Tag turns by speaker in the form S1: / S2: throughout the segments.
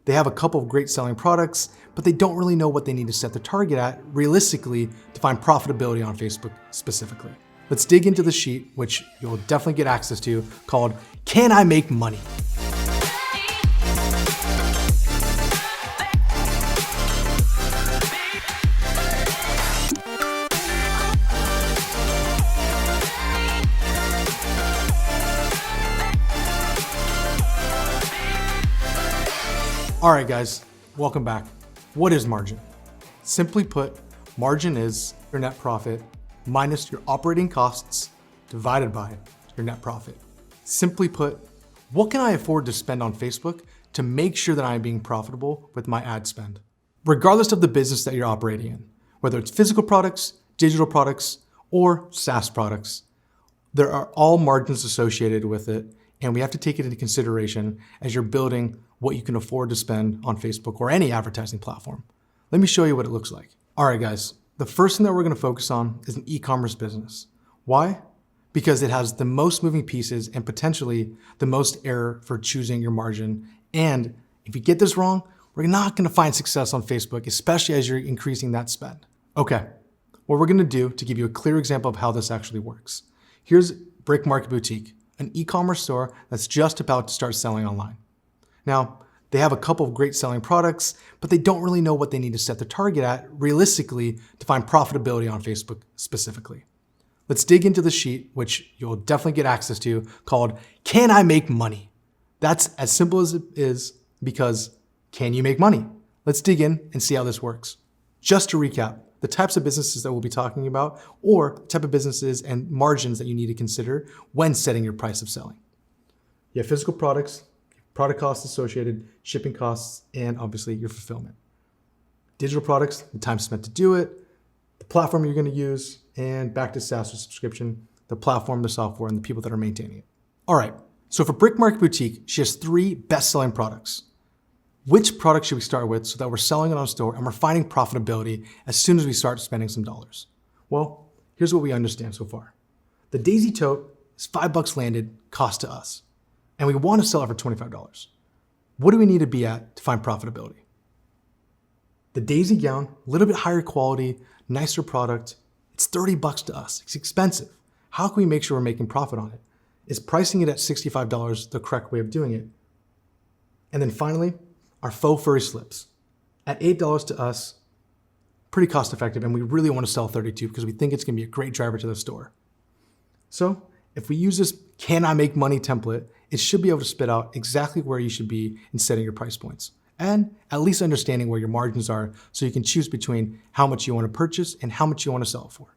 S1: They have a couple of great selling products, but they don't really know what they need to set their target at realistically to find profitability on Facebook specifically. Let's dig into the sheet, which you'll definitely get access to, called Can I Make Money? All right, guys, welcome back. What is margin? Simply put, margin is your net profit minus your operating costs divided by your net profit. Simply put, what can I afford to spend on Facebook to make sure that I'm being profitable with my ad spend? Regardless of the business that you're operating in, whether it's physical products, digital products, or SaaS products, there are all margins associated with it, and we have to take it into consideration as you're building what you can afford to spend on Facebook or any advertising platform. Let me show you what it looks like. All right, guys, the first thing that we're gonna focus on is an e-commerce business. Why? Because it has the most moving pieces and potentially the most error for choosing your margin. And if you get this wrong, we're not gonna find success on Facebook, especially as you're increasing that spend. Okay, what we're gonna do to give you a clear example of how this actually works. Here's Brick Market Boutique, an e-commerce store that's just about to start selling online. Now, they have a couple of great selling products, but they don't really know what they need to set their target at realistically to find profitability on Facebook specifically. Let's dig into the sheet, which you'll definitely get access to, called Can I Make Money? That's as simple as it is because can you make money? Let's dig in and see how this works. Just to recap, the types of businesses that we'll be talking about or the type of businesses and margins that you need to consider when setting your price of selling. You have physical products, product costs associated, shipping costs, and obviously your fulfillment. Digital products, the time spent to do it, the platform you're gonna use, and back to SaaS or subscription, the platform, the software, and the people that are maintaining it. All right, so for Brick Market Boutique, she has 3 best-selling products. Which product should we start with so that we're selling it on store and we're finding profitability as soon as we start spending some dollars? Well, here's what we understand so far. The Daisy Tote is $5 landed cost to us, and we want to sell it for $25. What do we need to be at to find profitability? The Daisy gown, a little bit higher quality, nicer product, it's $30 to us. It's expensive. How can we make sure we're making profit on it? Is pricing it at $65 the correct way of doing it? And then finally, our faux furry slips. At $8 to us, pretty cost effective, and we really want to sell 32 because we think it's gonna be a great driver to the store. So if we use this Can I Make Money template, it should be able to spit out exactly where you should be in setting your price points and at least understanding where your margins are so you can choose between how much you want to purchase and how much you want to sell it for.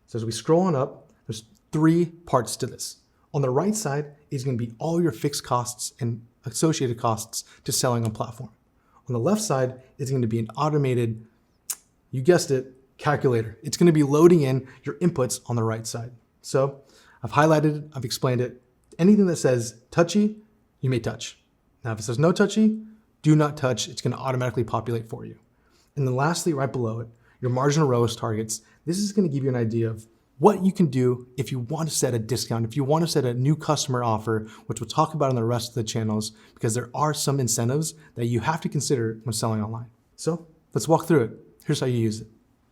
S1: So as we scroll on up, there's 3 parts to this. On the right side is going to be all your fixed costs and associated costs to selling on platform. On the left side is going to be an automated, you guessed it, calculator. It's going to be loading in your inputs on the right side. So I've highlighted it, I've explained it. Anything that says touchy, you may touch. Now, if it says no touchy, do not touch. It's going to automatically populate for you. And then lastly, right below it, your marginal ROAS targets. This is going to give you an idea of what you can do if you want to set a discount, if you want to set a new customer offer, which we'll talk about in the rest of the channels, because there are some incentives that you have to consider when selling online. So let's walk through it. Here's how you use it.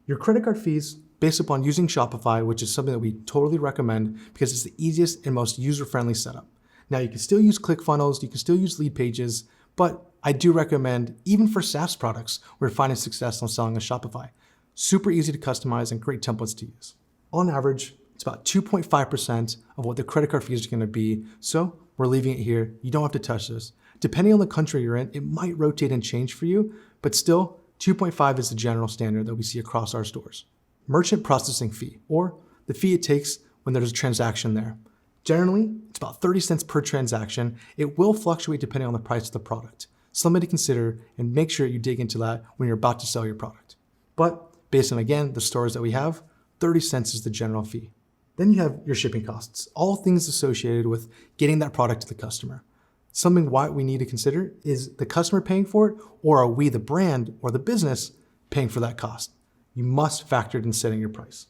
S1: Your credit card fees, based upon using Shopify, which is something that we totally recommend because it's the easiest and most user-friendly setup. Now, you can still use ClickFunnels, you can still use lead pages, but I do recommend, even for SaaS products, we're finding success on selling on Shopify. Super easy to customize and great templates to use. On average, it's about 2.5% of what the credit card fees are gonna be, so we're leaving it here. You don't have to touch this. Depending on the country you're in, it might rotate and change for you, but still, 2.5 is the general standard that we see across our stores. Merchant processing fee, or the fee it takes when there's a transaction there. Generally, it's about 30 cents per transaction. It will fluctuate depending on the price of the product. Something to consider and make sure you dig into that when you're about to sell your product. But based on, again, the stores that we have, 30 cents is the general fee. Then you have your shipping costs, all things associated with getting that product to the customer. Something why we need to consider is the customer paying for it, or are we, the brand or the business, paying for that cost? You must factor it in setting your price.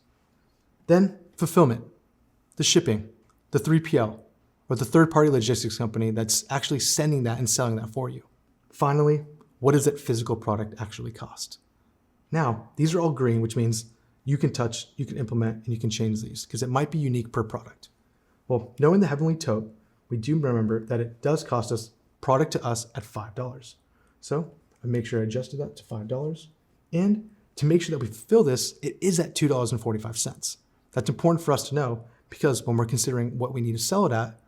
S1: Then fulfillment, the shipping, the 3PL, or the third-party logistics company that's actually sending that and selling that for you. Finally, what does that physical product actually cost? Now, these are all green, which means you can touch, you can implement, and you can change these because it might be unique per product. Well, knowing the Heavenly Tote, we do remember that it does cost us product to us at $5. So I make sure I adjusted that to $5. And to make sure that we fulfill this, it is at $2.45. That's important for us to know because when we're considering what we need to sell it at,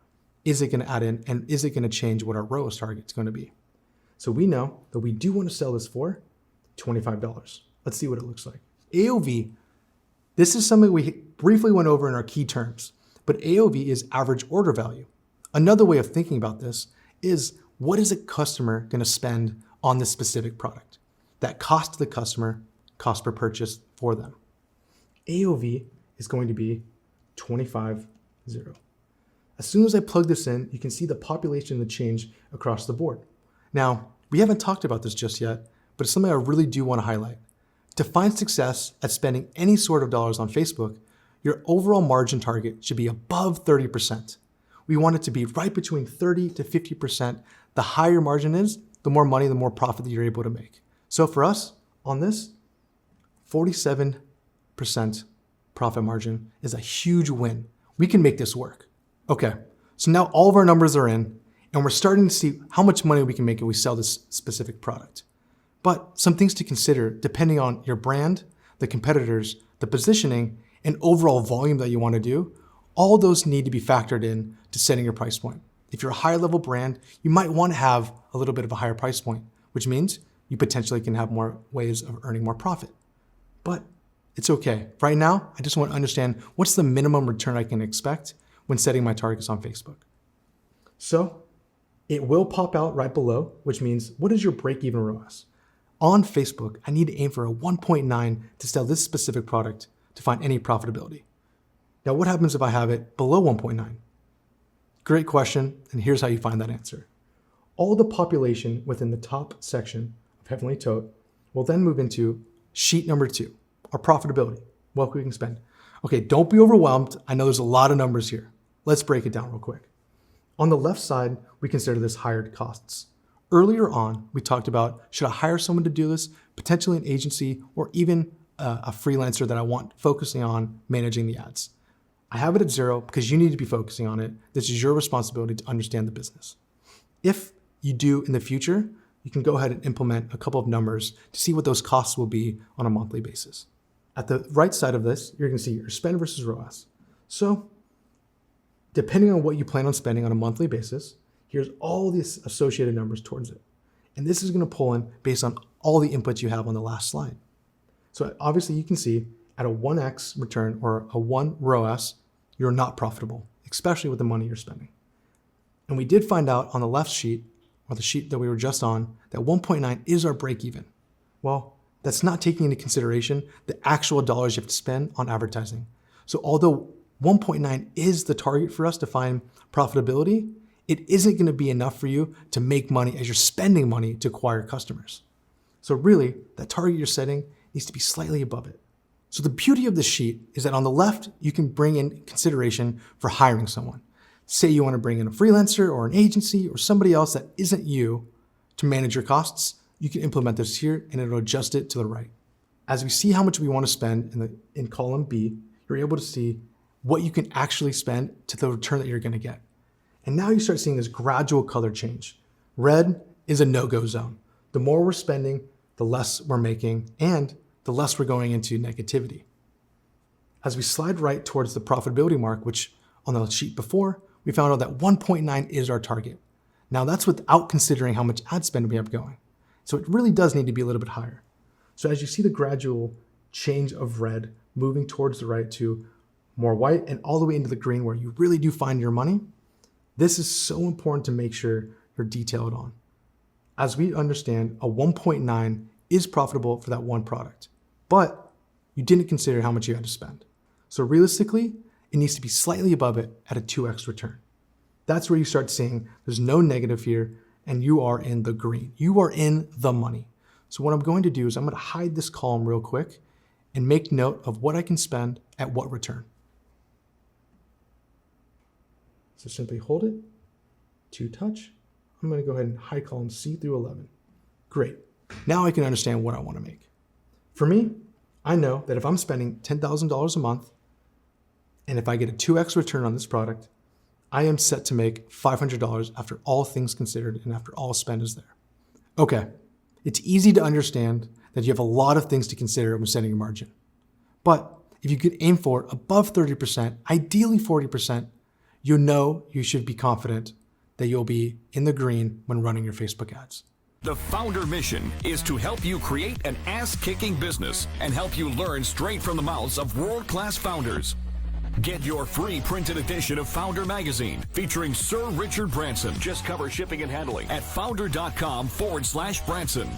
S1: is it going to add in and is it going to change what our ROAS target is going to be? So we know that we do want to sell this for $25. Let's see what it looks like. AOV, this is something we briefly went over in our key terms, but AOV is average order value. Another way of thinking about this is what is a customer going to spend on this specific product? That cost to the customer, cost per purchase for them. AOV is going to be 25.0. As soon as I plug this in, you can see the population of the change across the board. Now, we haven't talked about this just yet, but it's something I really do want to highlight. To find success at spending any sort of dollars on Facebook, your overall margin target should be above 30%. We want it to be right between 30 to 50%. The higher margin is, the more money, the more profit that you're able to make. So for us, on this, 47% profit margin is a huge win. We can make this work. Okay, so now all of our numbers are in, and we're starting to see how much money we can make if we sell this specific product. But some things to consider depending on your brand, the competitors, the positioning, and overall volume that you want to do, all those need to be factored in to setting your price point. If you're a higher level brand, you might want to have a little bit of a higher price point, which means you potentially can have more ways of earning more profit. But it's okay. Right now, I just want to understand what's the minimum return I can expect when setting my targets on Facebook. So it will pop out right below, which means what is your break-even ROAS? On Facebook, I need to aim for a 1.9 to sell this specific product to find any profitability. Now, what happens if I have it below 1.9? Great question, and here's how you find that answer. All the population within the top section of Heavenly Tote will then move into sheet number 2, our profitability, what we can spend. Okay, don't be overwhelmed. I know there's a lot of numbers here. Let's break it down real quick. On the left side, we consider this hired costs. Earlier on, we talked about, should I hire someone to do this, potentially an agency, or even a freelancer that I want focusing on managing the ads. I have it at 0 because you need to be focusing on it. This is your responsibility to understand the business. If you do in the future, you can go ahead and implement a couple of numbers to see what those costs will be on a monthly basis. At the right side of this, you're going to see your spend versus ROAS. So depending on what you plan on spending on a monthly basis, here's all these associated numbers towards it. And this is going to pull in based on all the inputs you have on the last slide. So obviously you can see at a 1x return or a 1 ROAS, you're not profitable, especially with the money you're spending. And we did find out on the left sheet, or the sheet that we were just on, that 1.9 is our break even. Well, that's not taking into consideration the actual dollars you have to spend on advertising. So although 1.9 is the target for us to find profitability, it isn't going to be enough for you to make money as you're spending money to acquire customers. So really, that target you're setting needs to be slightly above it. So the beauty of this sheet is that on the left, you can bring in consideration for hiring someone. Say you want to bring in a freelancer or an agency or somebody else that isn't you to manage your costs, you can implement this here and it'll adjust it to the right. As we see how much we want to spend in column B, you're able to see what you can actually spend to the return that you're going to get. And now you start seeing this gradual color change. Red is a no-go zone. The more we're spending, the less we're making, and the less we're going into negativity. As we slide right towards the profitability mark, which on the sheet before, we found out that 1.9 is our target. Now that's without considering how much ad spend we have going. So it really does need to be a little bit higher. So as you see the gradual change of red moving towards the right to more white and all the way into the green where you really do find your money, this is so important to make sure you're detailed on. As we understand, a 1.9 is profitable for that one product, but you didn't consider how much you had to spend. So realistically, it needs to be slightly above it at a 2x return. That's where you start seeing there's no negative here and you are in the green. You are in the money. So what I'm going to do is I'm going to hide this column real quick and make note of what I can spend at what return. So simply hold it, to touch. I'm going to go ahead and hide column C through 11. Great. Now I can understand what I want to make. For me, I know that if I'm spending $10,000 a month, and if I get a 2x return on this product, I am set to make $500 after all things considered and after all spend is there. Okay, it's easy to understand that you have a lot of things to consider when setting your margin. But if you could aim for above 30%, ideally 40%, you know you should be confident that you'll be in the green when running your Facebook ads.
S2: The Foundr mission is to help you create an ass-kicking business and help you learn straight from the mouths of world-class founders. Get your free printed edition of Foundr magazine featuring Sir Richard Branson. Just cover shipping and handling at foundr.com/Branson.